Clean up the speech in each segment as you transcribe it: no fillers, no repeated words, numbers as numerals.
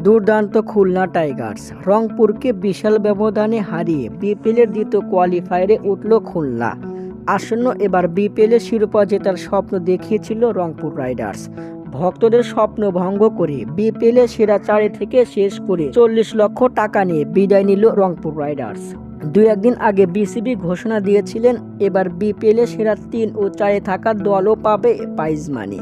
দুর্দান্ত খুলনা টাইগার্স রংপুরকে বিশাল ব্যবধানে হারিয়ে বিপিএলের দ্বিতীয় কোয়ালিফায়ারে উঠল খুলনা। আসন্ন এবার বিপিএলের শিরোপা জেতার স্বপ্ন দেখিয়েছিল রংপুর রাইডার্স। ভক্তদের স্বপ্ন ভঙ্গ করে বিপিএলের সেরা 4 থেকে শেষ করে 40 লক্ষ টাকা নিয়ে বিদায় নিল রংপুর রাইডার্স। দুই একদিন আগে বিসিবি ঘোষণা দিয়েছিলেন এবার বিপিএলের সেরা 3 ও 4 থাকা দলও পাবে প্রাইজ মানি।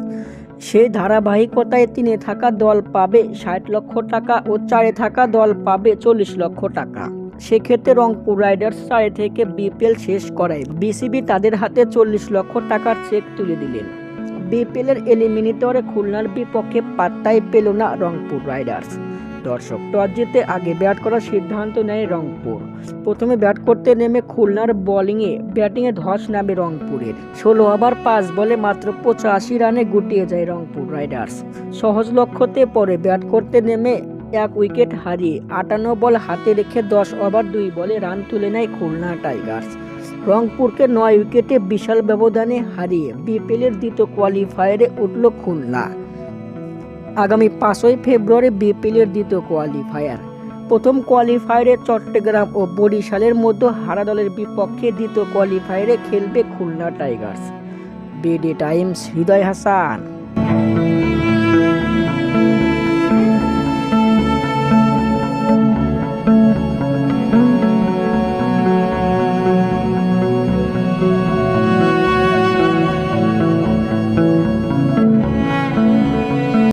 সেই ধারাবাহিকতায় 3 থাকা দল পাবে 60 লক্ষ টাকা ও 4 থাকা দল পাবে 40 লক্ষ টাকা। সেক্ষেত্রে রংপুর রাইডার্স 4 থেকে বিপিএল শেষ করায় বিসিবি তাদের হাতে 40 লক্ষ টাকার চেক তুলে দিলেন। বিপিএলের এলিমিনেটরে খুলনার বিপক্ষে পাত্তাই পেল না রংপুর রাইডার্স। দর্শক, টস জিতে আগে ব্যাট করার সিদ্ধান্ত নেয় রংপুর। প্রথমে ব্যাট করতে নেমে খুলনার ব্যাটিংয়ে ধস নামে রংপুরের। 16 ওভার 5 বলে মাত্র 85 রানে গুটিয়ে যায় রংপুর রাইডার্স। সহজ লক্ষ্যতে পরে ব্যাট করতে নেমে 1 উইকেট হারিয়ে 58 বল হাতে রেখে 10 ওভার 2 বলে রান তুলে নেয় খুলনা টাইগার্স। রংপুরকে 9 উইকেটে বিশাল ব্যবধানে হারিয়ে বিপিএলের দ্বিতীয় কোয়ালিফায়ারে উঠল খুলনা। আগামী 5ই ফেব্রুয়ারি বিপিএলের দ্বিতীয় কোয়ালিফায়ার। প্রথম কোয়ালিফায়ারে চট্টগ্রাম ও বরিশালের মধ্যে হারা দলের বিপক্ষে দ্বিতীয় কোয়ালিফায়ারে খেলবে খুলনা টাইগার্স। বিডি টাইমস, হৃদয় হাসান।